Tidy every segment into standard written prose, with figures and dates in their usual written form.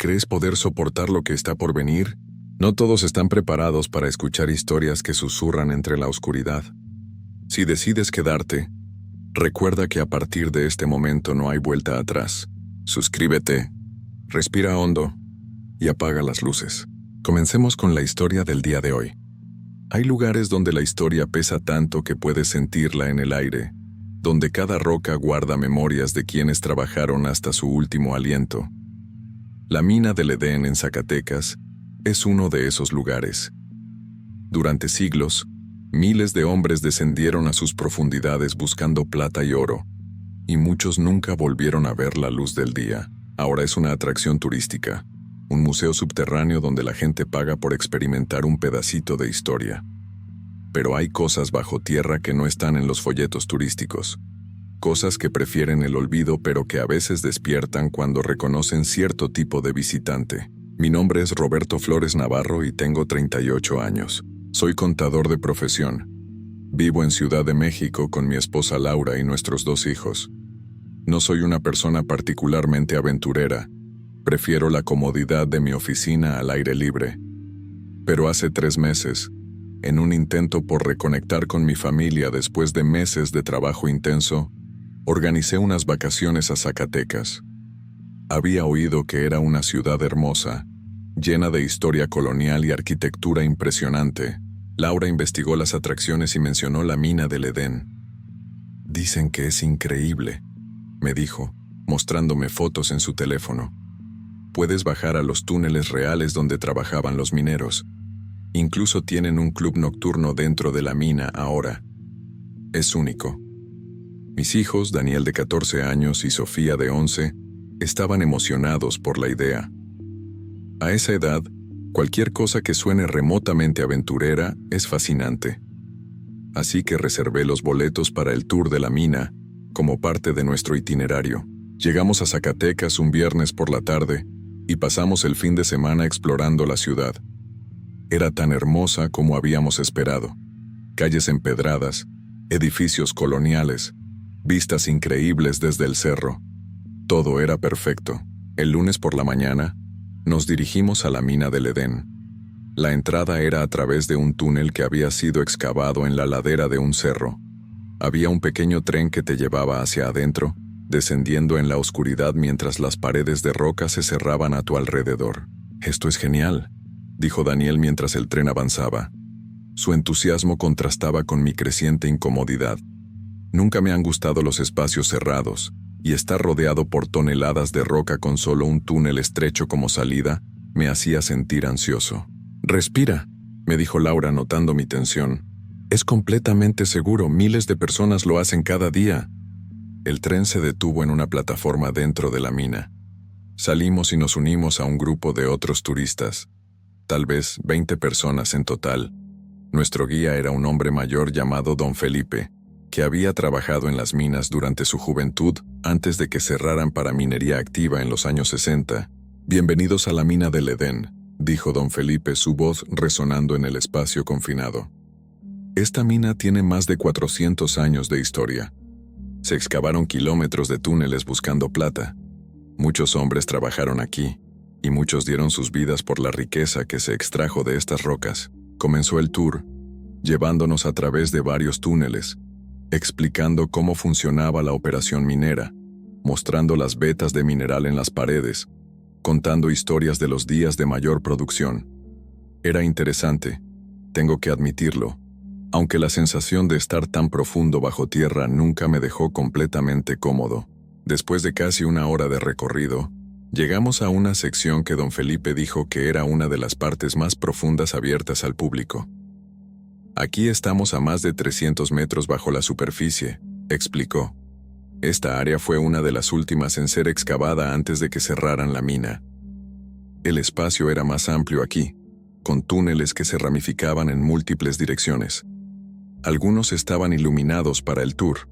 ¿Crees poder soportar lo que está por venir? No todos están preparados para escuchar historias que susurran entre la oscuridad. Si decides quedarte, recuerda que a partir de este momento no hay vuelta atrás. Suscríbete, respira hondo y apaga las luces. Comencemos con la historia del día de hoy. Hay lugares donde la historia pesa tanto que puedes sentirla en el aire, donde cada roca guarda memorias de quienes trabajaron hasta su último aliento. La mina del Edén en Zacatecas es uno de esos lugares. Durante siglos, miles de hombres descendieron a sus profundidades buscando plata y oro, y muchos nunca volvieron a ver la luz del día. Ahora es una atracción turística, un museo subterráneo donde la gente paga por experimentar un pedacito de historia. Pero hay cosas bajo tierra que no están en los folletos turísticos. Cosas que prefieren el olvido pero que a veces despiertan cuando reconocen cierto tipo de visitante. Mi nombre es Roberto Flores Navarro y tengo 38 años. Soy contador de profesión. Vivo en Ciudad de México con mi esposa Laura y nuestros 2 hijos. No soy una persona particularmente aventurera. Prefiero la comodidad de mi oficina al aire libre. Pero hace 3 meses, en un intento por reconectar con mi familia después de meses de trabajo intenso, organicé unas vacaciones a Zacatecas. Había oído que era una ciudad hermosa, llena de historia colonial y arquitectura impresionante. Laura investigó las atracciones y mencionó la mina del Edén. Dicen que es increíble, me dijo, mostrándome fotos en su teléfono. Puedes bajar a los túneles reales donde trabajaban los mineros. Incluso tienen un club nocturno dentro de la mina ahora. Es único. Mis hijos, Daniel de 14 años y Sofía de 11, estaban emocionados por la idea. A esa edad, cualquier cosa que suene remotamente aventurera es fascinante. Así que reservé los boletos para el tour de la mina, como parte de nuestro itinerario. Llegamos a Zacatecas un viernes por la tarde y pasamos el fin de semana explorando la ciudad. Era tan hermosa como habíamos esperado. Calles empedradas, edificios coloniales, vistas increíbles desde el cerro. Todo era perfecto. El lunes por la mañana, nos dirigimos a la mina del Edén. La entrada era a través de un túnel que había sido excavado en la ladera de un cerro. Había un pequeño tren que te llevaba hacia adentro, descendiendo en la oscuridad mientras las paredes de roca se cerraban a tu alrededor. «Esto es genial», dijo Daniel mientras el tren avanzaba. Su entusiasmo contrastaba con mi creciente incomodidad. Nunca me han gustado los espacios cerrados, y estar rodeado por toneladas de roca con solo un túnel estrecho como salida me hacía sentir ansioso. «Respira», me dijo Laura notando mi tensión. «Es completamente seguro, miles de personas lo hacen cada día». El tren se detuvo en una plataforma dentro de la mina. Salimos y nos unimos a un grupo de otros turistas, tal vez 20 personas en total. Nuestro guía era un hombre mayor llamado Don Felipe, que había trabajado en las minas durante su juventud antes de que cerraran para minería activa en los años 60. «Bienvenidos a la mina del Edén», dijo Don Felipe, su voz resonando en el espacio confinado. «Esta mina tiene más de 400 años de historia. Se excavaron kilómetros de túneles buscando plata. Muchos hombres trabajaron aquí, y muchos dieron sus vidas por la riqueza que se extrajo de estas rocas». Comenzó el tour, llevándonos a través de varios túneles, explicando cómo funcionaba la operación minera, mostrando las vetas de mineral en las paredes, contando historias de los días de mayor producción. Era interesante, tengo que admitirlo, aunque la sensación de estar tan profundo bajo tierra nunca me dejó completamente cómodo. Después de casi una hora de recorrido, llegamos a una sección que Don Felipe dijo que era una de las partes más profundas abiertas al público. «Aquí estamos a más de 300 metros bajo la superficie», explicó. Esta área fue una de las últimas en ser excavada antes de que cerraran la mina. El espacio era más amplio aquí, con túneles que se ramificaban en múltiples direcciones. Algunos estaban iluminados para el tour,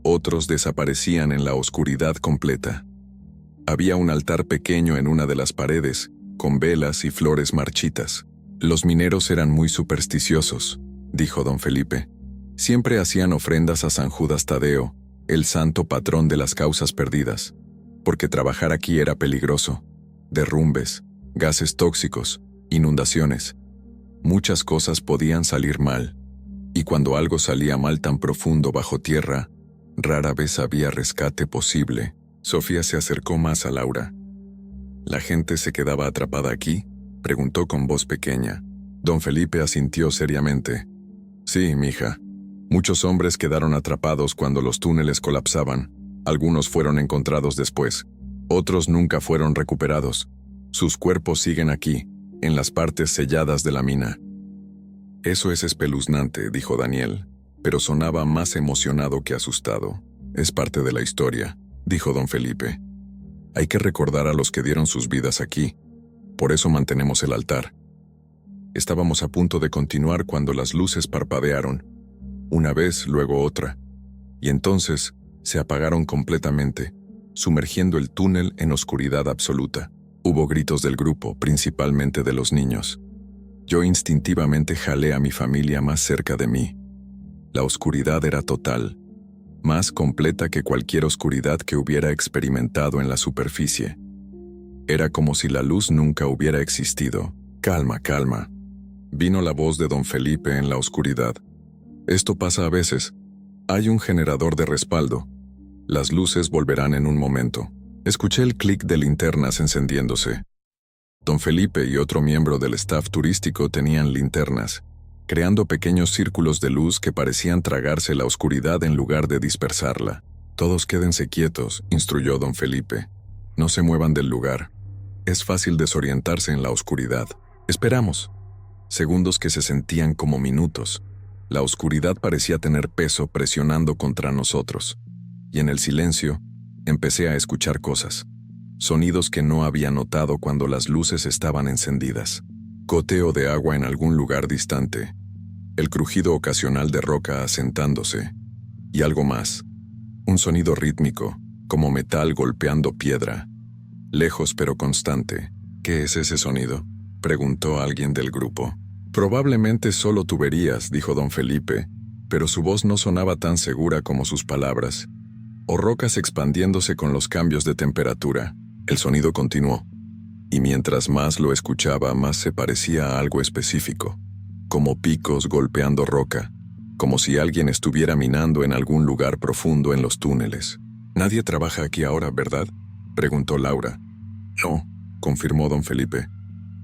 otros desaparecían en la oscuridad completa. Había un altar pequeño en una de las paredes, con velas y flores marchitas. «Los mineros eran muy supersticiosos», dijo Don Felipe. «Siempre hacían ofrendas a San Judas Tadeo, el santo patrón de las causas perdidas, porque trabajar aquí era peligroso. derrumbes, gases tóxicos, inundaciones. Muchas cosas podían salir mal, y cuando algo salía mal tan profundo bajo tierra, rara vez había rescate posible. Sofía se acercó más a Laura. ¿La gente se quedaba atrapada aquí?, preguntó con voz pequeña. Don Felipe asintió seriamente. Sí, mija. Muchos hombres quedaron atrapados cuando los túneles colapsaban. Algunos fueron encontrados después. Otros nunca fueron recuperados. Sus cuerpos siguen aquí, en las partes selladas de la mina. Eso es espeluznante, dijo Daniel, pero sonaba más emocionado que asustado. Es parte de la historia, dijo don Felipe. Hay que recordar a los que dieron sus vidas aquí. Por eso mantenemos el altar. Estábamos a punto de continuar cuando las luces parpadearon, una vez, luego otra, y entonces se apagaron completamente, sumergiendo el túnel en oscuridad absoluta. Hubo gritos del grupo, principalmente de los niños. Yo instintivamente jalé a mi familia más cerca de mí. La oscuridad era total, más completa que cualquier oscuridad que hubiera experimentado en la superficie. Era como si la luz nunca hubiera existido. Calma, calma. Vino la voz de don Felipe en la oscuridad. Esto pasa a veces. Hay un generador de respaldo. Las luces volverán en un momento. Escuché el clic de linternas encendiéndose. Don Felipe y otro miembro del staff turístico tenían linternas, creando pequeños círculos de luz que parecían tragarse la oscuridad en lugar de dispersarla. Todos quédense quietos, instruyó don Felipe. No se muevan del lugar. Es fácil desorientarse en la oscuridad. Esperamos. Segundos que se sentían como minutos. La oscuridad parecía tener peso presionando contra nosotros. Y en el silencio, empecé a escuchar cosas. Sonidos que no había notado cuando las luces estaban encendidas. Goteo de agua en algún lugar distante. El crujido ocasional de roca asentándose. Y algo más. Un sonido rítmico, como metal golpeando piedra. Lejos pero constante. ¿Qué es ese sonido?, preguntó alguien del grupo. Probablemente solo tuberías, dijo don Felipe, pero su voz no sonaba tan segura como sus palabras. O rocas expandiéndose con los cambios de temperatura. El sonido continuó, y mientras más lo escuchaba, más se parecía a algo específico, como picos golpeando roca, como si alguien estuviera minando en algún lugar profundo en los túneles. «Nadie trabaja aquí ahora, ¿verdad?», preguntó Laura. «No», confirmó don Felipe.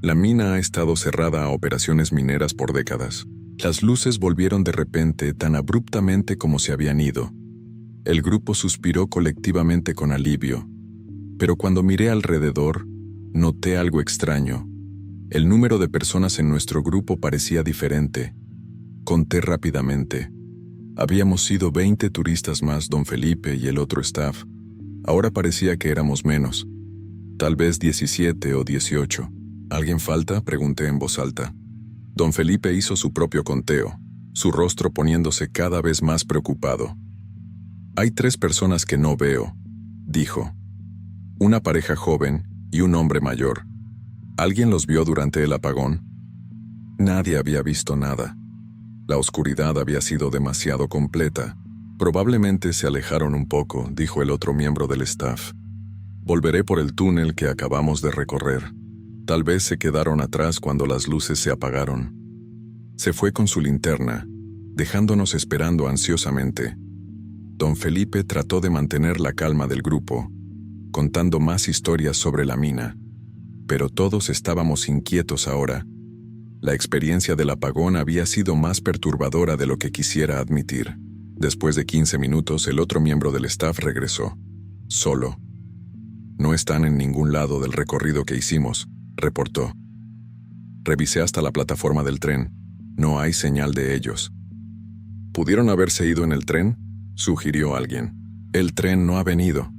«La mina ha estado cerrada a operaciones mineras por décadas». Las luces volvieron de repente, tan abruptamente como se habían ido. El grupo suspiró colectivamente con alivio. Pero cuando miré alrededor, noté algo extraño. El número de personas en nuestro grupo parecía diferente. Conté rápidamente. Habíamos sido 20 turistas más, don Felipe y el otro staff. Ahora parecía que éramos menos. Tal vez 17 o 18. ¿Alguien falta?, pregunté en voz alta. Don Felipe hizo su propio conteo, su rostro poniéndose cada vez más preocupado. «Hay 3 personas que no veo», dijo. «Una pareja joven y un hombre mayor. ¿Alguien los vio durante el apagón?» Nadie había visto nada. La oscuridad había sido demasiado completa. «Probablemente se alejaron un poco», dijo el otro miembro del staff. «Volveré por el túnel que acabamos de recorrer. Tal vez se quedaron atrás cuando las luces se apagaron». Se fue con su linterna, dejándonos esperando ansiosamente. Don Felipe trató de mantener la calma del grupo, contando más historias sobre la mina. Pero todos estábamos inquietos ahora. La experiencia del apagón había sido más perturbadora de lo que quisiera admitir. Después de 15 minutos, el otro miembro del staff regresó. Solo. «No están en ningún lado del recorrido que hicimos», reportó. «Revisé hasta la plataforma del tren. No hay señal de ellos». «¿Pudieron haberse ido en el tren?», sugirió alguien. «El tren no ha venido»,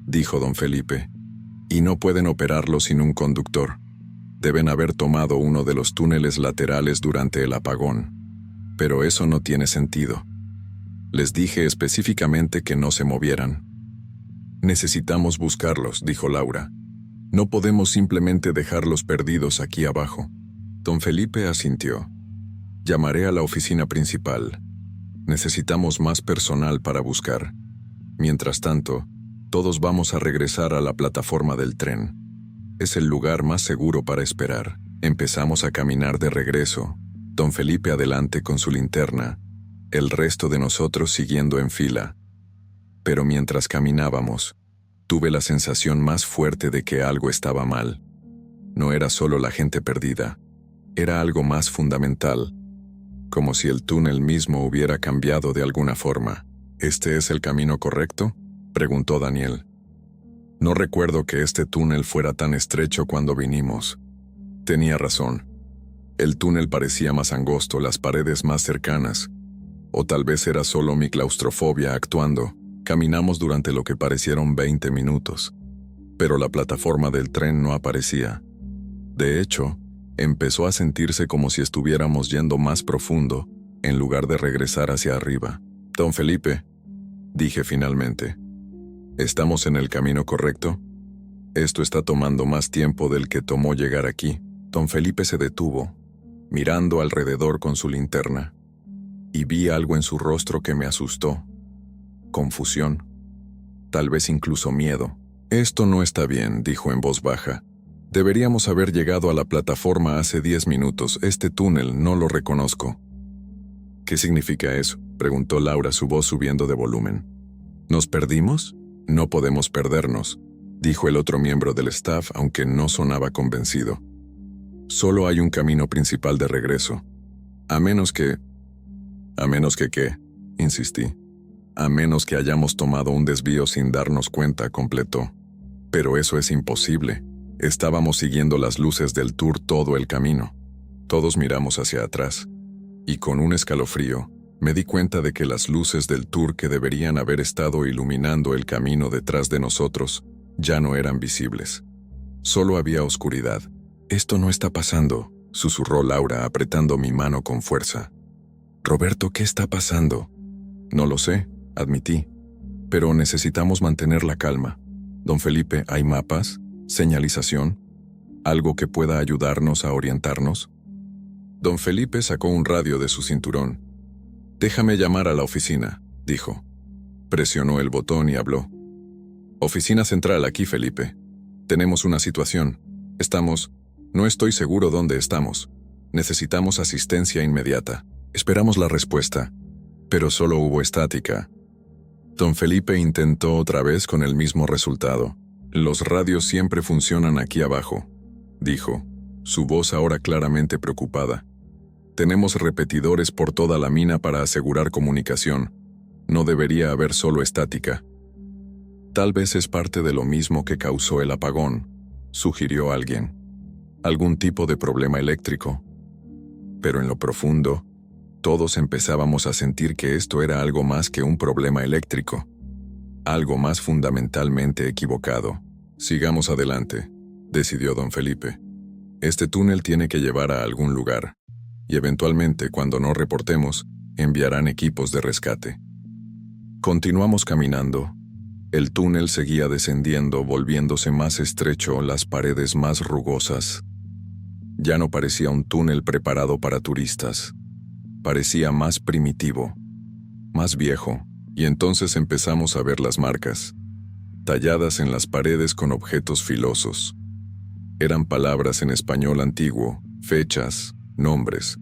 dijo don Felipe, «y no pueden operarlo sin un conductor. Deben haber tomado uno de los túneles laterales durante el apagón. Pero eso no tiene sentido. Les dije específicamente que no se movieran». «Necesitamos buscarlos», dijo Laura. «No podemos simplemente dejarlos perdidos aquí abajo». Don Felipe asintió. «Llamaré a la oficina principal. Necesitamos más personal para buscar. Mientras tanto, todos vamos a regresar a la plataforma del tren». Es el lugar más seguro para esperar. Empezamos a caminar de regreso, don Felipe adelante con su linterna, el resto de nosotros siguiendo en fila. Pero mientras caminábamos, tuve la sensación más fuerte de que algo estaba mal. No era solo la gente perdida, era algo más fundamental, como si el túnel mismo hubiera cambiado de alguna forma. ¿Este es el camino correcto?, preguntó Daniel. No recuerdo que este túnel fuera tan estrecho cuando vinimos. Tenía razón. El túnel parecía más angosto, las paredes más cercanas. O tal vez era solo mi claustrofobia actuando. Caminamos durante lo que parecieron 20 minutos. Pero la plataforma del tren no aparecía. De hecho, empezó a sentirse como si estuviéramos yendo más profundo, en lugar de regresar hacia arriba. Don Felipe, dije finalmente, ¿estamos en el camino correcto? Esto está tomando más tiempo del que tomó llegar aquí. Don Felipe se detuvo, mirando alrededor con su linterna, y vi algo en su rostro que me asustó. Confusión. Tal vez incluso miedo. Esto no está bien, dijo en voz baja. Deberíamos haber llegado a la plataforma hace 10 minutos. Este túnel no lo reconozco. ¿Qué significa eso?, preguntó Laura, su voz subiendo de volumen. ¿Nos perdimos? No podemos perdernos, dijo el otro miembro del staff, aunque no sonaba convencido. Solo hay un camino principal de regreso. A menos que... ¿A menos que qué?, insistí. A menos que hayamos tomado un desvío sin darnos cuenta, completó. Pero eso es imposible. Estábamos siguiendo las luces del tour todo el camino. Todos miramos hacia atrás. Y con un escalofrío, me di cuenta de que las luces del tour que deberían haber estado iluminando el camino detrás de nosotros ya no eran visibles. Solo había oscuridad. «Esto no está pasando», susurró Laura apretando mi mano con fuerza. «Roberto, ¿qué está pasando?» «No lo sé», admití. «Pero necesitamos mantener la calma. Don Felipe, ¿hay mapas? ¿Señalización? ¿Algo que pueda ayudarnos a orientarnos?» Don Felipe sacó un radio de su cinturón. «Déjame llamar a la oficina», dijo. Presionó el botón y habló. «Oficina central, aquí, Felipe. Tenemos una situación. No estoy seguro dónde estamos. Necesitamos asistencia inmediata». Esperamos la respuesta, pero solo hubo estática. Don Felipe intentó otra vez con el mismo resultado. «Los radios siempre funcionan aquí abajo», dijo, su voz ahora claramente preocupada. «Tenemos repetidores por toda la mina para asegurar comunicación. No debería haber solo estática». «Tal vez es parte de lo mismo que causó el apagón», sugirió alguien. «Algún tipo de problema eléctrico». Pero en lo profundo, todos empezábamos a sentir que esto era algo más que un problema eléctrico. Algo más fundamentalmente equivocado. «Sigamos adelante», decidió don Felipe. «Este túnel tiene que llevar a algún lugar. Y eventualmente, cuando no reportemos, enviarán equipos de rescate». Continuamos caminando. El túnel seguía descendiendo, volviéndose más estrecho, las paredes más rugosas. Ya no parecía un túnel preparado para turistas. Parecía más primitivo, más viejo, y entonces empezamos a ver las marcas, talladas en las paredes con objetos filosos. Eran palabras en español antiguo, fechas, nombres,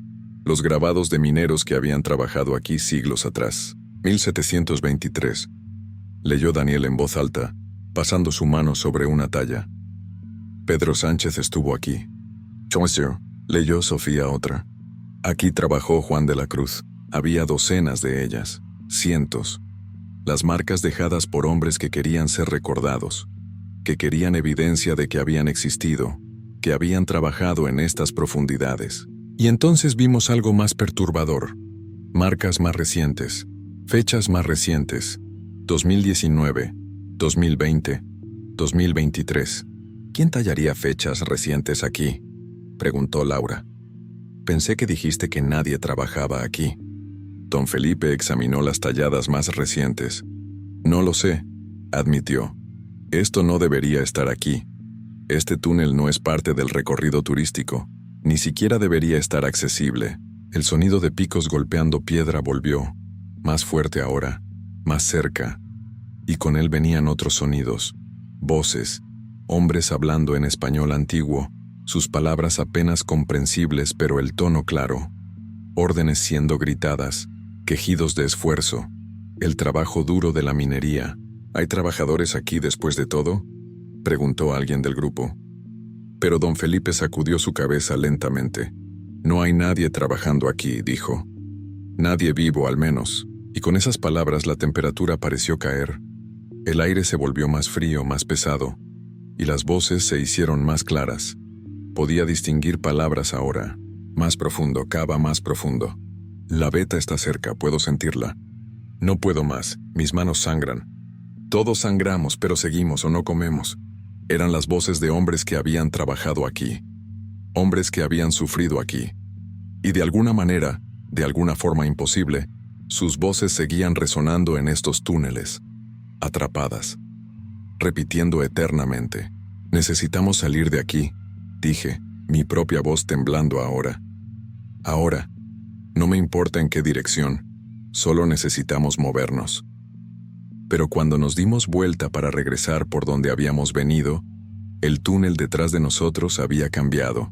los grabados de mineros que habían trabajado aquí siglos atrás. 1723, leyó Daniel en voz alta, pasando su mano sobre una talla. Pedro Sánchez estuvo aquí. Monsieur, leyó Sofía otra. Aquí trabajó Juan de la Cruz. Había docenas de ellas, cientos. Las marcas dejadas por hombres que querían ser recordados, que querían evidencia de que habían existido, que habían trabajado en estas profundidades. Y entonces vimos algo más perturbador. Marcas más recientes, fechas más recientes. 2019, 2020, 2023. ¿Quién tallaría fechas recientes aquí?, preguntó Laura. Pensé que dijiste que nadie trabajaba aquí. Don Felipe examinó las talladas más recientes. No lo sé, admitió. Esto no debería estar aquí. Este túnel no es parte del recorrido turístico. Ni siquiera debería estar accesible. El sonido de picos golpeando piedra volvió, más fuerte ahora, más cerca. Y con él venían otros sonidos, voces, Hombres hablando en español antiguo, sus palabras apenas comprensibles pero el tono claro. Órdenes siendo gritadas, quejidos de esfuerzo, el trabajo duro de la minería. ¿Hay trabajadores aquí después de todo?, preguntó alguien del grupo. Pero don Felipe sacudió su cabeza lentamente. No hay nadie trabajando aquí, dijo. Nadie vivo, al menos. Y con esas palabras la temperatura pareció caer. El aire se volvió más frío, más pesado, y las voces se hicieron más claras. Podía distinguir palabras ahora. Más profundo, cava más profundo. La veta está cerca, puedo sentirla. No puedo más, mis manos sangran. Todos sangramos, pero seguimos o no comemos. Eran las voces de hombres que habían trabajado aquí. Hombres que habían sufrido aquí. Y de alguna manera, de alguna forma imposible, sus voces seguían resonando en estos túneles. Atrapadas. Repitiendo eternamente. Necesitamos salir de aquí, dije, mi propia voz temblando ahora. Ahora. No me importa en qué dirección. Solo necesitamos movernos. Pero cuando nos dimos vuelta para regresar por donde habíamos venido, el túnel detrás de nosotros había cambiado.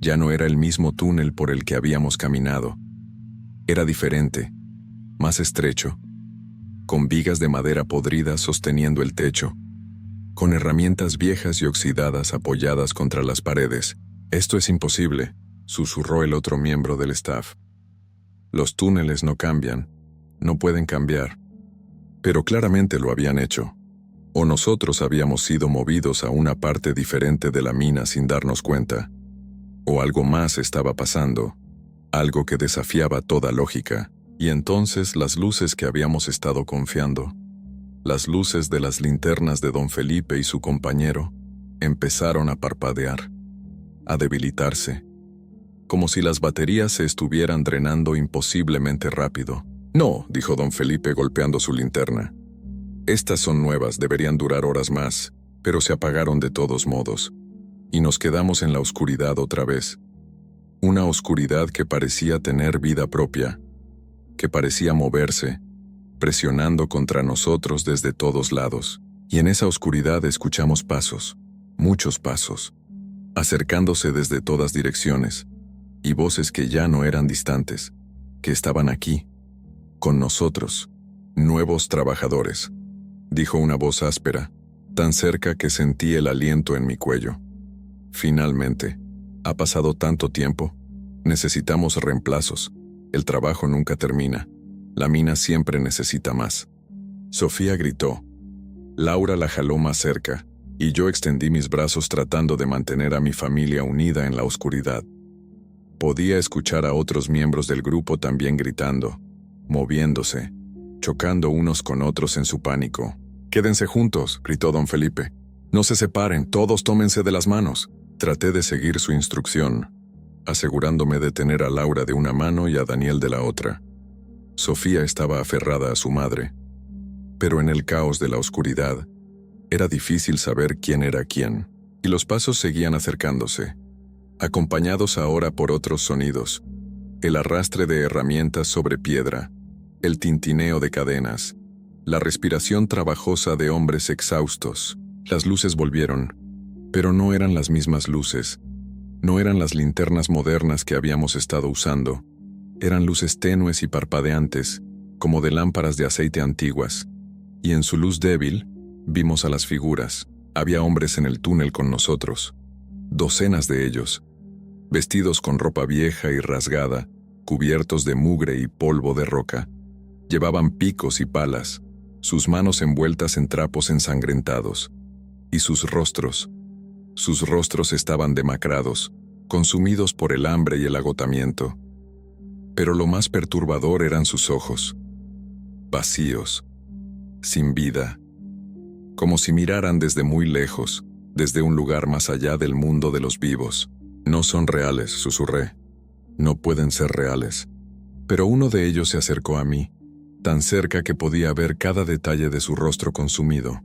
Ya no era el mismo túnel por el que habíamos caminado. Era diferente, más estrecho, con vigas de madera podrida sosteniendo el techo, con herramientas viejas y oxidadas apoyadas contra las paredes. «Esto es imposible», susurró el otro miembro del staff. «Los túneles no cambian, no pueden cambiar». Pero claramente lo habían hecho. O nosotros habíamos sido movidos a una parte diferente de la mina sin darnos cuenta. O algo más estaba pasando, algo que desafiaba toda lógica. Y entonces las luces que habíamos estado confiando, las luces de las linternas de don Felipe y su compañero, empezaron a parpadear, a debilitarse, como si las baterías se estuvieran drenando imposiblemente rápido. «No», dijo don Felipe golpeando su linterna. «Estas son nuevas, deberían durar horas más, pero se apagaron de todos modos. Y nos quedamos en la oscuridad otra vez. Una oscuridad que parecía tener vida propia, que parecía moverse, presionando contra nosotros desde todos lados. Y en esa oscuridad escuchamos pasos, muchos pasos, acercándose desde todas direcciones, y voces que ya no eran distantes, que estaban aquí, con nosotros, nuevos trabajadores», dijo una voz áspera, tan cerca que sentí el aliento en mi cuello. «Finalmente, ha pasado tanto tiempo. Necesitamos reemplazos. El trabajo nunca termina. La mina siempre necesita más». Sofía gritó. Laura la jaló más cerca, y yo extendí mis brazos tratando de mantener a mi familia unida en la oscuridad. Podía escuchar a otros miembros del grupo también gritando, moviéndose, chocando unos con otros en su pánico. «Quédense juntos», gritó don Felipe. «No se separen, todos tómense de las manos». Traté de seguir su instrucción, asegurándome de tener a Laura de una mano y a Daniel de la otra. Sofía estaba aferrada a su madre. Pero en el caos de la oscuridad, era difícil saber quién era quién, y los pasos seguían acercándose, acompañados ahora por otros sonidos, el arrastre de herramientas sobre piedra, el tintineo de cadenas, la respiración trabajosa de hombres exhaustos. Las luces volvieron, pero no eran las mismas luces, no eran las linternas modernas que habíamos estado usando, eran luces tenues y parpadeantes, como de lámparas de aceite antiguas, y en su luz débil, vimos a las figuras. Había hombres en el túnel con nosotros, docenas de ellos, vestidos con ropa vieja y rasgada, cubiertos de mugre y polvo de roca. Llevaban picos y palas, sus manos envueltas en trapos ensangrentados, y sus rostros estaban demacrados, consumidos por el hambre y el agotamiento. Pero lo más perturbador eran sus ojos, vacíos, sin vida, como si miraran desde muy lejos, desde un lugar más allá del mundo de los vivos. «No son reales», susurré. «No pueden ser reales». Pero uno de ellos se acercó a mí, tan cerca que podía ver cada detalle de su rostro consumido.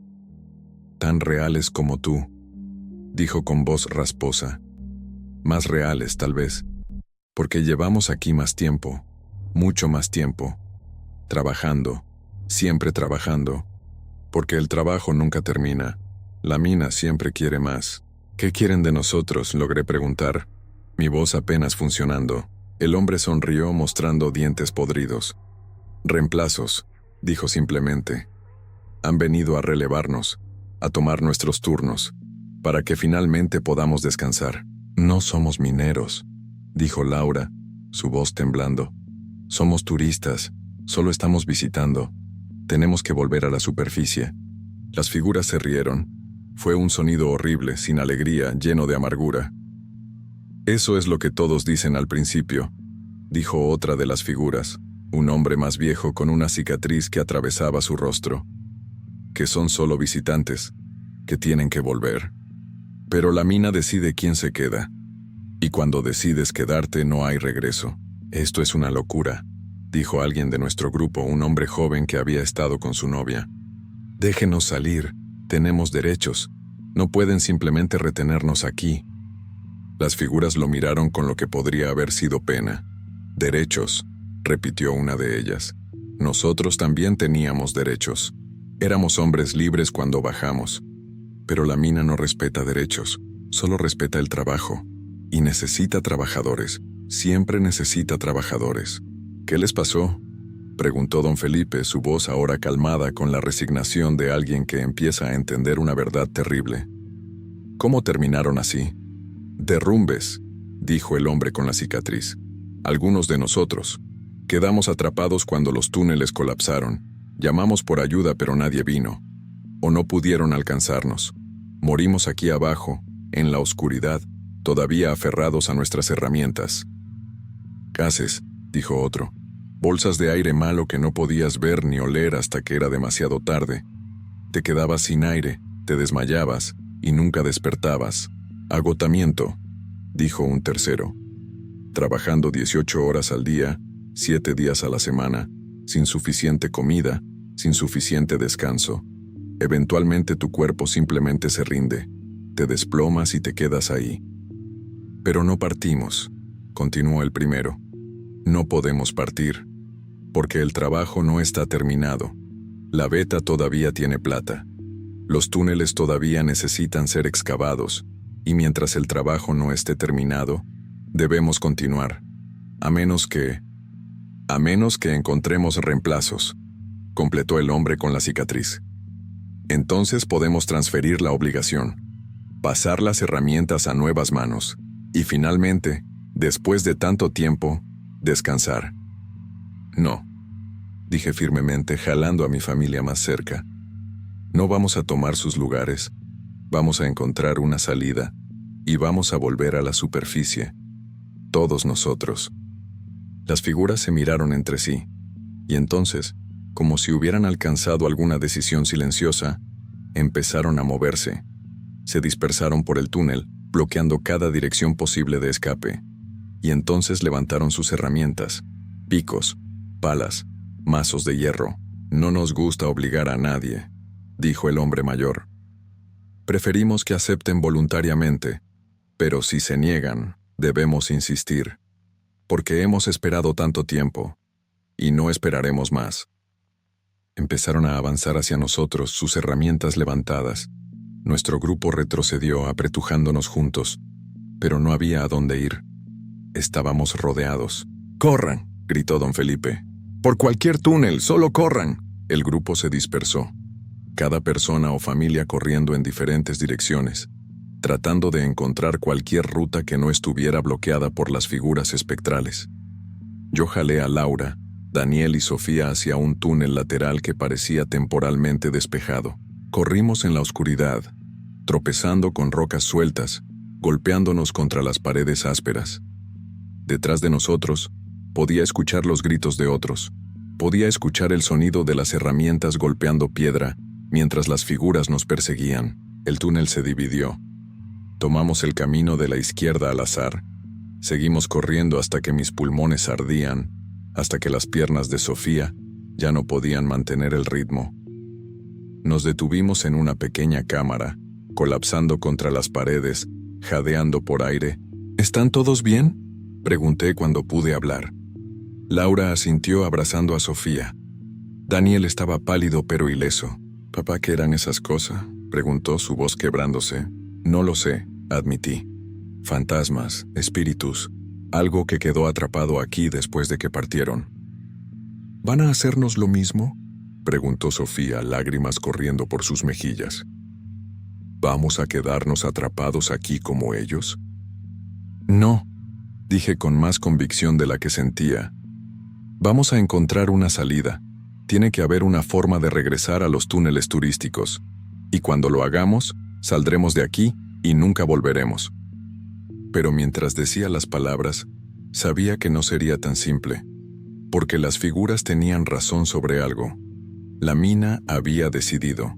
«Tan reales como tú», dijo con voz rasposa. «Más reales, tal vez, porque llevamos aquí más tiempo, mucho más tiempo, trabajando, siempre trabajando, porque el trabajo nunca termina, La mina siempre quiere más. ¿Qué quieren de nosotros?, logré preguntar, mi voz apenas funcionando. El hombre sonrió mostrando dientes podridos. Reemplazos, dijo simplemente. Han venido a relevarnos, a tomar nuestros turnos, para que finalmente podamos descansar. No somos mineros, dijo Laura, su voz temblando. Somos turistas, solo estamos visitando. Tenemos que volver a la superficie. Las figuras se rieron. Fue un sonido horrible, sin alegría, lleno de amargura. Eso es lo que todos dicen al principio, dijo otra de las figuras, un hombre más viejo con una cicatriz que atravesaba su rostro. Que son solo visitantes, que tienen que volver. Pero la mina decide quién se queda. Y cuando decides quedarte no hay regreso. Esto es una locura, dijo alguien de nuestro grupo, un hombre joven que había estado con su novia. Déjenos salir, tenemos derechos. No pueden simplemente retenernos aquí. Las figuras lo miraron con lo que podría haber sido pena. Derechos, repitió una de ellas. Nosotros también teníamos derechos. Éramos hombres libres cuando bajamos. Pero la mina no respeta derechos, solo respeta el trabajo. Y necesita trabajadores, siempre necesita trabajadores. ¿Qué les pasó?, preguntó don Felipe, su voz ahora calmada con la resignación de alguien que empieza a entender una verdad terrible. ¿Cómo terminaron así? Derrumbes, dijo el hombre con la cicatriz. Algunos de nosotros. Quedamos atrapados cuando los túneles colapsaron. Llamamos por ayuda pero nadie vino. O no pudieron alcanzarnos. Morimos aquí abajo, en la oscuridad, todavía aferrados a nuestras herramientas. Gases, dijo otro. Bolsas de aire malo que no podías ver ni oler hasta que era demasiado tarde. Te quedabas sin aire, te desmayabas y nunca despertabas. Agotamiento, dijo un tercero. Trabajando 18 horas al día, 7 días a la semana, sin suficiente comida, sin suficiente descanso. Eventualmente tu cuerpo simplemente se rinde, te desplomas y te quedas ahí. Pero no partimos, continuó el primero. No podemos partir, porque el trabajo no está terminado. La veta todavía tiene plata. Los túneles todavía necesitan ser excavados, y mientras el trabajo no esté terminado, debemos continuar, a menos que encontremos reemplazos, completó el hombre con la cicatriz. Entonces podemos transferir la obligación, pasar las herramientas a nuevas manos, y finalmente, después de tanto tiempo, descansar. No, dije firmemente, jalando a mi familia más cerca. No vamos a tomar sus lugares, vamos a encontrar una salida, y vamos a volver a la superficie. Todos nosotros. Las figuras se miraron entre sí, y entonces, como si hubieran alcanzado alguna decisión silenciosa, empezaron a moverse. Se dispersaron por el túnel, bloqueando cada dirección posible de escape, y entonces levantaron sus herramientas, picos, palas, mazos de hierro. No nos gusta obligar a nadie, dijo el hombre mayor. Preferimos que acepten voluntariamente, pero si se niegan, debemos insistir, porque hemos esperado tanto tiempo, y no esperaremos más. Empezaron a avanzar hacia nosotros, sus herramientas levantadas. Nuestro grupo retrocedió, apretujándonos juntos, pero no había a dónde ir. Estábamos rodeados. ¡Corran!, gritó don Felipe. ¡Por cualquier túnel, solo corran! El grupo se dispersó, cada persona o familia corriendo en diferentes direcciones, tratando de encontrar cualquier ruta que no estuviera bloqueada por las figuras espectrales. Yo jalé a Laura, Daniel y Sofía hacia un túnel lateral que parecía temporalmente despejado. Corrimos en la oscuridad, tropezando con rocas sueltas, golpeándonos contra las paredes ásperas. Detrás de nosotros, podía escuchar los gritos de otros. Podía escuchar el sonido de las herramientas golpeando piedra, mientras las figuras nos perseguían. El túnel se dividió. Tomamos el camino de la izquierda al azar. Seguimos corriendo hasta que mis pulmones ardían, hasta que las piernas de Sofía ya no podían mantener el ritmo. Nos detuvimos en una pequeña cámara, colapsando contra las paredes, jadeando por aire. ¿Están todos bien?, pregunté cuando pude hablar. Laura asintió abrazando a Sofía. Daniel estaba pálido pero ileso. Papá, ¿qué eran esas cosas? preguntó, su voz quebrándose. No lo sé, admití. Fantasmas, espíritus, algo que quedó atrapado aquí después de que partieron. ¿Van a hacernos lo mismo?, preguntó Sofía, lágrimas corriendo por sus mejillas. ¿Vamos a quedarnos atrapados aquí como ellos? No, dije con más convicción de la que sentía. Vamos a encontrar una salida. Tiene que haber una forma de regresar a los túneles turísticos. Y cuando lo hagamos, saldremos de aquí y nunca volveremos. Pero mientras decía las palabras, sabía que no sería tan simple, porque las figuras tenían razón sobre algo. La mina había decidido.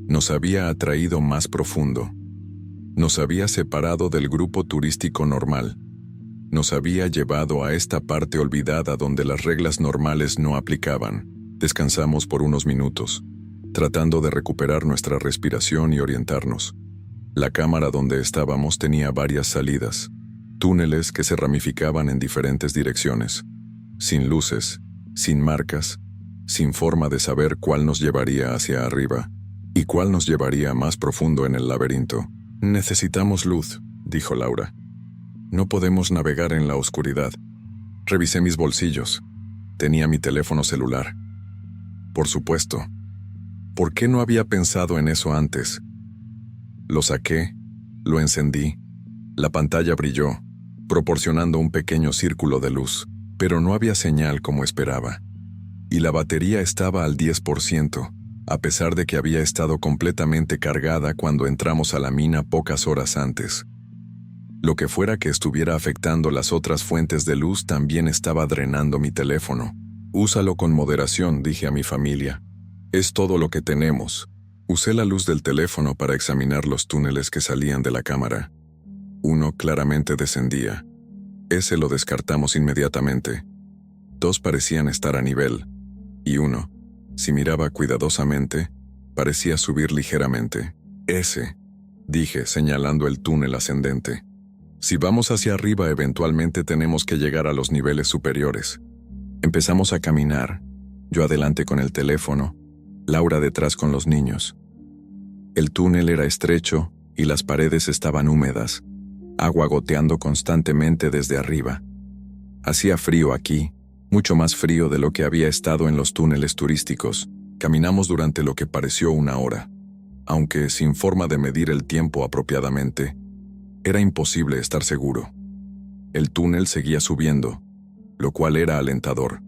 Nos había atraído más profundo. Nos había separado del grupo turístico normal. Nos había llevado a esta parte olvidada donde las reglas normales no aplicaban. Descansamos por unos minutos, tratando de recuperar nuestra respiración y orientarnos. La cámara donde estábamos tenía varias salidas, túneles que se ramificaban en diferentes direcciones, sin luces, sin marcas, sin forma de saber cuál nos llevaría hacia arriba y cuál nos llevaría más profundo en el laberinto. Necesitamos luz, dijo Laura. No podemos navegar en la oscuridad. Revisé mis bolsillos. Tenía mi teléfono celular. Por supuesto. ¿Por qué no había pensado en eso antes? Lo saqué, lo encendí. La pantalla brilló, proporcionando un pequeño círculo de luz, pero no había señal como esperaba. Y la batería estaba al 10%, a pesar de que había estado completamente cargada cuando entramos a la mina pocas horas antes. Lo que fuera que estuviera afectando las otras fuentes de luz también estaba drenando mi teléfono. Úsalo con moderación, dije a mi familia. Es todo lo que tenemos. Usé la luz del teléfono para examinar los túneles que salían de la cámara. Uno claramente descendía. Ese lo descartamos inmediatamente. Dos parecían estar a nivel. Y uno, si miraba cuidadosamente, parecía subir ligeramente. Ese, dije, señalando el túnel ascendente. Si vamos hacia arriba, eventualmente tenemos que llegar a los niveles superiores. Empezamos a caminar, yo adelante con el teléfono, Laura detrás con los niños. El túnel era estrecho y las paredes estaban húmedas, agua goteando constantemente desde arriba. Hacía frío aquí, mucho más frío de lo que había estado en los túneles turísticos. Caminamos durante lo que pareció una hora, aunque sin forma de medir el tiempo apropiadamente. Era imposible estar seguro. El túnel seguía subiendo, lo cual era alentador.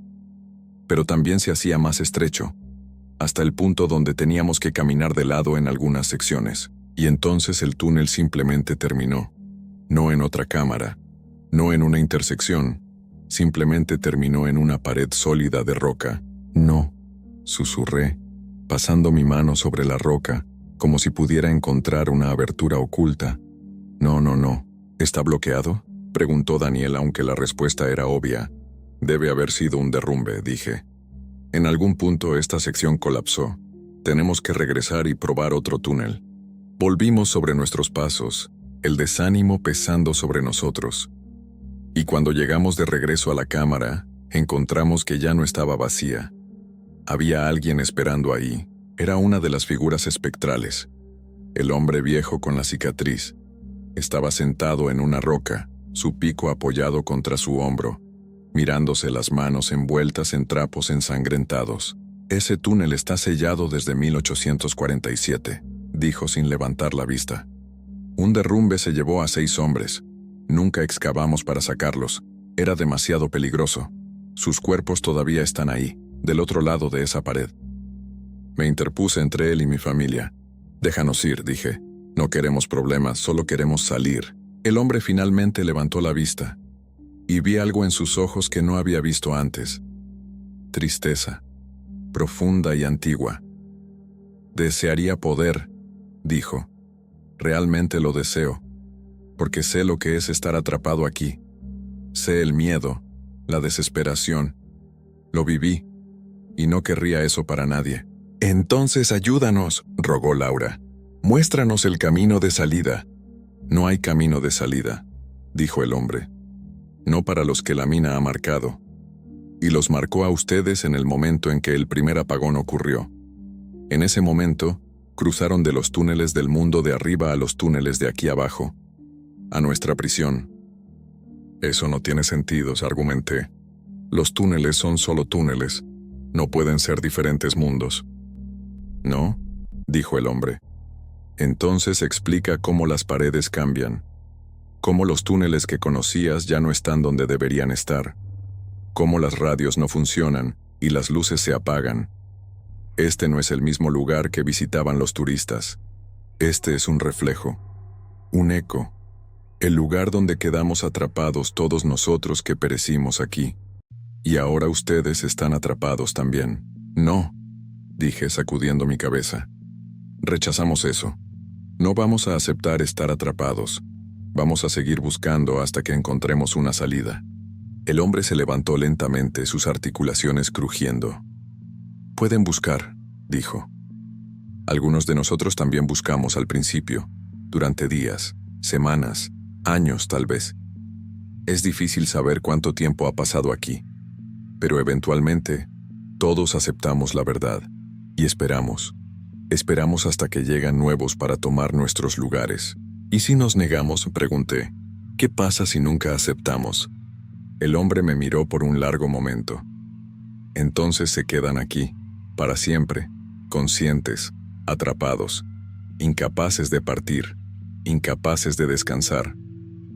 Pero también se hacía más estrecho, hasta el punto donde teníamos que caminar de lado en algunas secciones. Y entonces el túnel simplemente terminó. No en otra cámara, no en una intersección, simplemente terminó en una pared sólida de roca. No, susurré, pasando mi mano sobre la roca, como si pudiera encontrar una abertura oculta. No. ¿Está bloqueado?, preguntó Daniel, aunque la respuesta era obvia. Debe haber sido un derrumbe, dije. En algún punto esta sección colapsó. Tenemos que regresar y probar otro túnel. Volvimos sobre nuestros pasos, el desánimo pesando sobre nosotros. Y cuando llegamos de regreso a la cámara, encontramos que ya no estaba vacía. Había alguien esperando ahí. Era una de las figuras espectrales. El hombre viejo con la cicatriz. Estaba sentado en una roca, su pico apoyado contra su hombro, mirándose las manos envueltas en trapos ensangrentados. Ese túnel está sellado desde 1847, dijo sin levantar la vista. Un derrumbe se llevó a 6 hombres. Nunca excavamos para sacarlos. Era demasiado peligroso. Sus cuerpos todavía están ahí, del otro lado de esa pared. Me interpuse entre él y mi familia. Déjanos ir, dije. No queremos problemas, solo queremos salir. El hombre finalmente levantó la vista, y vi algo en sus ojos que no había visto antes. Tristeza, profunda y antigua. Desearía poder, dijo. Realmente lo deseo, porque sé lo que es estar atrapado aquí. Sé el miedo, la desesperación. Lo viví, y no querría eso para nadie. Entonces ayúdanos, rogó Laura. Muéstranos el camino de salida. No hay camino de salida, dijo el hombre. No para los que la mina ha marcado. Y los marcó a ustedes en el momento en que el primer apagón ocurrió. En ese momento, Cruzaron de los túneles del mundo de arriba a los túneles de aquí abajo, a nuestra prisión. Eso no tiene sentido, argumenté. Los túneles son solo túneles, no pueden ser diferentes mundos. ¿No?, dijo el hombre. Entonces explica cómo las paredes cambian, cómo los túneles que conocías ya no están donde deberían estar, cómo las radios no funcionan y las luces se apagan. Este no es el mismo lugar que visitaban los turistas. Este es un reflejo, un eco, el lugar donde quedamos atrapados todos nosotros que perecimos aquí. Y ahora ustedes están atrapados también. No, dije sacudiendo mi cabeza. Rechazamos eso. No vamos a aceptar estar atrapados. Vamos a seguir buscando hasta que encontremos una salida. El hombre se levantó lentamente, sus articulaciones crujiendo. Pueden buscar, dijo. Algunos de nosotros también buscamos al principio, durante días, semanas, años tal vez. Es difícil saber cuánto tiempo ha pasado aquí, pero eventualmente todos aceptamos la verdad y esperamos. Esperamos hasta que llegan nuevos para tomar nuestros lugares. ¿Y si nos negamos?, pregunté. ¿Qué pasa si nunca aceptamos? El hombre me miró por un largo momento. Entonces se quedan aquí, para siempre, conscientes, atrapados, incapaces de partir, incapaces de descansar,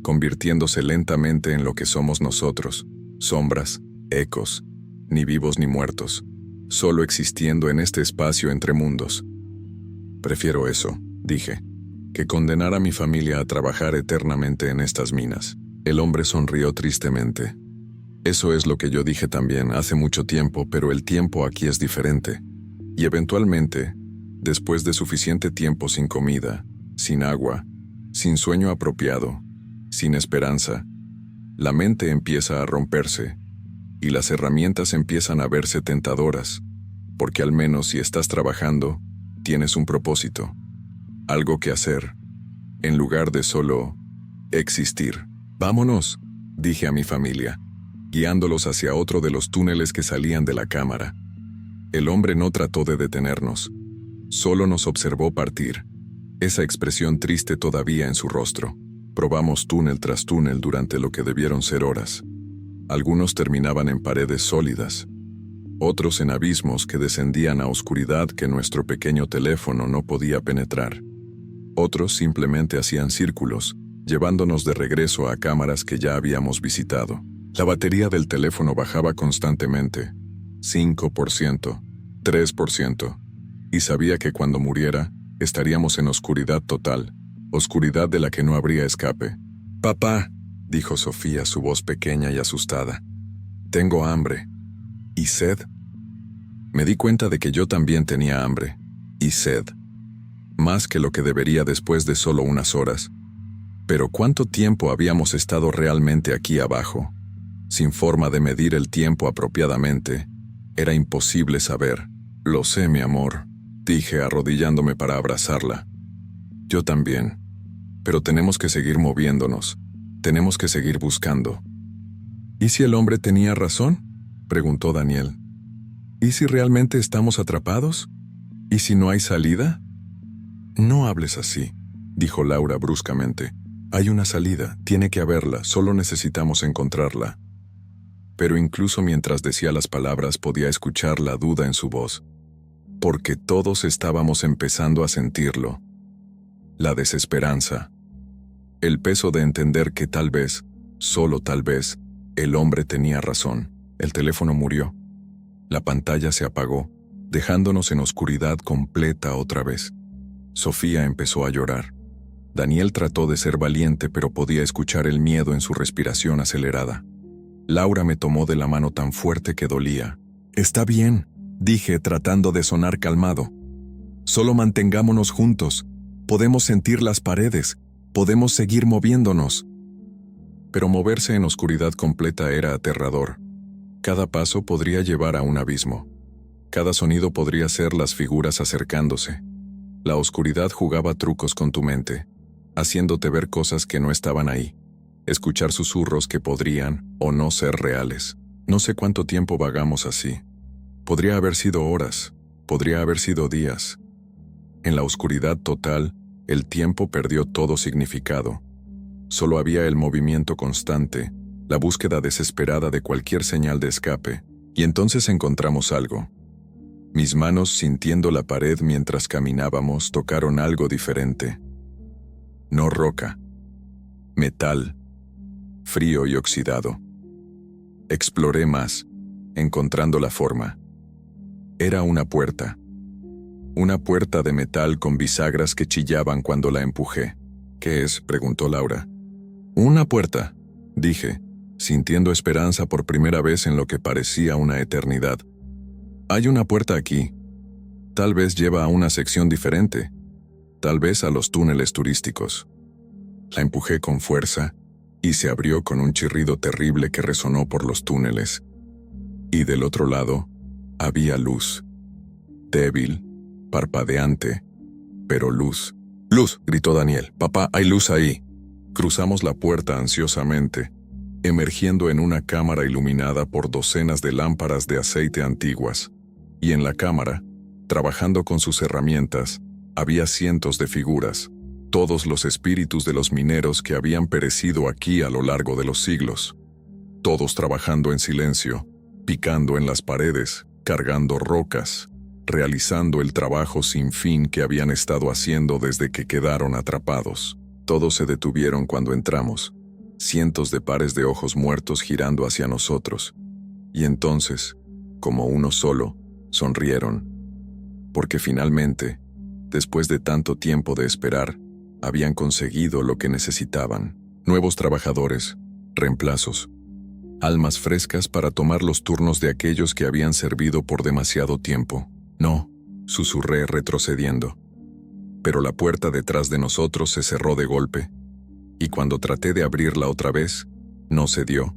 convirtiéndose lentamente en lo que somos nosotros, sombras, ecos, ni vivos ni muertos, solo existiendo en este espacio entre mundos. Prefiero eso, dije, que condenar a mi familia a trabajar eternamente en estas minas. El hombre sonrió tristemente. Eso es lo que yo dije también hace mucho tiempo, pero el tiempo aquí es diferente. Y eventualmente, después de suficiente tiempo sin comida, sin agua, sin sueño apropiado, sin esperanza, la mente empieza a romperse y las herramientas empiezan a verse tentadoras, porque al menos si estás trabajando, tienes un propósito, algo que hacer, en lugar de solo existir. Vámonos, dije a mi familia, guiándolos hacia otro de los túneles que salían de la cámara. El hombre no trató de detenernos, solo nos observó partir, esa expresión triste todavía en su rostro. Probamos túnel tras túnel durante lo que debieron ser horas. Algunos terminaban en paredes sólidas, otros en abismos que descendían a oscuridad que nuestro pequeño teléfono no podía penetrar. Otros simplemente hacían círculos, llevándonos de regreso a cámaras que ya habíamos visitado. La batería del teléfono bajaba constantemente, 5%, 3%, y sabía que cuando muriera, estaríamos en oscuridad total, oscuridad de la que no habría escape. «Papá», dijo Sofía, su voz pequeña y asustada. «Tengo hambre. ¿Y sed?» Me di cuenta de que yo también tenía hambre. Y sed. Más que lo que debería después de solo unas horas. Pero ¿cuánto tiempo habíamos estado realmente aquí abajo? Sin forma de medir el tiempo apropiadamente, era imposible saber. «Lo sé, mi amor», dije arrodillándome para abrazarla. «Yo también. Pero tenemos que seguir moviéndonos. Tenemos que seguir buscando». «¿Y si el hombre tenía razón?», preguntó Daniel. «¿Y si realmente estamos atrapados? ¿Y si no hay salida?» «No hables así», dijo Laura bruscamente. «Hay una salida, tiene que haberla, solo necesitamos encontrarla». Pero incluso mientras decía las palabras podía escuchar la duda en su voz, porque todos estábamos empezando a sentirlo. La desesperanza. El peso de entender que tal vez, solo tal vez, el hombre tenía razón. El teléfono murió. La pantalla se apagó, dejándonos en oscuridad completa otra vez. Sofía empezó a llorar. Daniel trató de ser valiente, pero podía escuchar el miedo en su respiración acelerada. Laura me tomó de la mano tan fuerte que dolía. «Está bien», dije tratando de sonar calmado. «Solo mantengámonos juntos. Podemos sentir las paredes. Podemos seguir moviéndonos». Pero moverse en oscuridad completa era aterrador. Cada paso podría llevar a un abismo. Cada sonido podría ser las figuras acercándose. La oscuridad jugaba trucos con tu mente, haciéndote ver cosas que no estaban ahí, escuchar susurros que podrían o no ser reales. No sé cuánto tiempo vagamos así. Podría haber sido horas, podría haber sido días. En la oscuridad total, el tiempo perdió todo significado. Solo había el movimiento constante, la búsqueda desesperada de cualquier señal de escape, y entonces encontramos algo. Mis manos, sintiendo la pared mientras caminábamos, tocaron algo diferente. No roca. Metal. Frío y oxidado. Exploré más, encontrando la forma. Era una puerta. Una puerta de metal con bisagras que chillaban cuando la empujé. ¿Qué es?, preguntó Laura. Una puerta, dije, sintiendo esperanza por primera vez en lo que parecía una eternidad. Hay una puerta aquí. Tal vez lleva a una sección diferente. Tal vez a los túneles turísticos. La empujé con fuerza y se abrió con un chirrido terrible que resonó por los túneles. Y del otro lado, había luz. Débil, parpadeante, pero luz. ¡Luz!, gritó Daniel. «Papá, hay luz ahí». Cruzamos la puerta ansiosamente, emergiendo en una cámara iluminada por docenas de lámparas de aceite antiguas. Y en la cámara, trabajando con sus herramientas, había cientos de figuras, todos los espíritus de los mineros que habían perecido aquí a lo largo de los siglos. Todos trabajando en silencio, picando en las paredes, cargando rocas, realizando el trabajo sin fin que habían estado haciendo desde que quedaron atrapados. Todos se detuvieron cuando entramos, cientos de pares de ojos muertos girando hacia nosotros. Y entonces, como uno solo, sonrieron, porque finalmente, después de tanto tiempo de esperar, habían conseguido lo que necesitaban. Nuevos trabajadores, reemplazos, almas frescas para tomar los turnos de aquellos que habían servido por demasiado tiempo. «No», susurré retrocediendo. Pero la puerta detrás de nosotros se cerró de golpe, y cuando traté de abrirla otra vez, no se dio.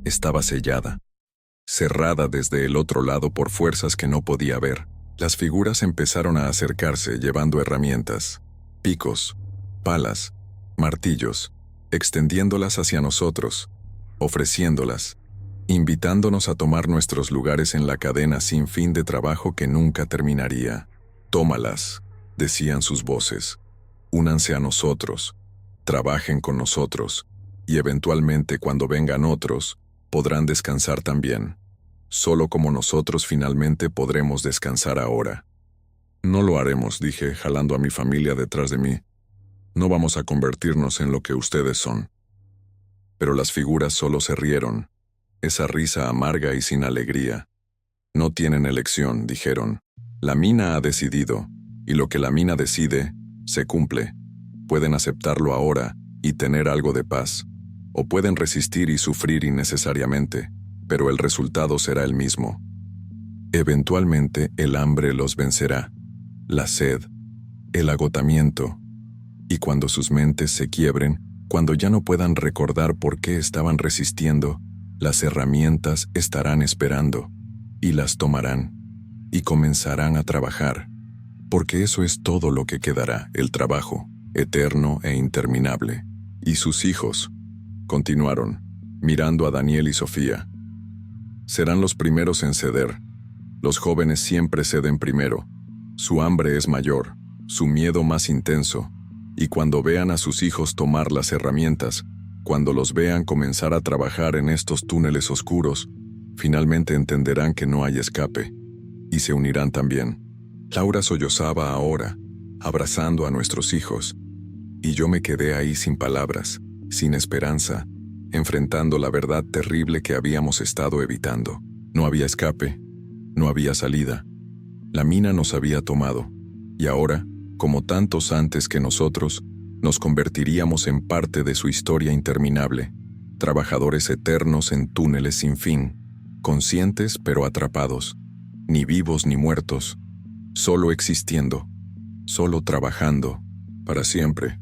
Estaba sellada, cerrada desde el otro lado por fuerzas que no podía ver. Las figuras empezaron a acercarse llevando herramientas, picos, palas, martillos, extendiéndolas hacia nosotros, ofreciéndolas, invitándonos a tomar nuestros lugares en la cadena sin fin de trabajo que nunca terminaría. «Tómalas», decían sus voces. «Únanse a nosotros, trabajen con nosotros, y eventualmente cuando vengan otros, podrán descansar también. Solo como nosotros finalmente podremos descansar ahora». «No lo haremos», dije, jalando a mi familia detrás de mí. «No vamos a convertirnos en lo que ustedes son». Pero las figuras solo se rieron, esa risa amarga y sin alegría. «No tienen elección», dijeron. «La mina ha decidido, y lo que la mina decide, se cumple. Pueden aceptarlo ahora y tener algo de paz, o pueden resistir y sufrir innecesariamente, pero el resultado será el mismo. Eventualmente el hambre los vencerá, la sed, el agotamiento, y cuando sus mentes se quiebren, cuando ya no puedan recordar por qué estaban resistiendo, las herramientas estarán esperando, y las tomarán, y comenzarán a trabajar, porque eso es todo lo que quedará, el trabajo, eterno e interminable. Y sus hijos», continuaron, mirando a Daniel y Sofía, «serán los primeros en ceder. Los jóvenes siempre ceden primero. Su hambre es mayor, su miedo más intenso, y cuando vean a sus hijos tomar las herramientas, cuando los vean comenzar a trabajar en estos túneles oscuros, finalmente entenderán que no hay escape, y se unirán también». Laura sollozaba ahora, abrazando a nuestros hijos, y yo me quedé ahí sin palabras, sin esperanza, enfrentando la verdad terrible que habíamos estado evitando. No había escape, no había salida. La mina nos había tomado, y ahora, como tantos antes que nosotros, nos convertiríamos en parte de su historia interminable, trabajadores eternos en túneles sin fin, conscientes pero atrapados, ni vivos ni muertos, solo existiendo, solo trabajando, para siempre.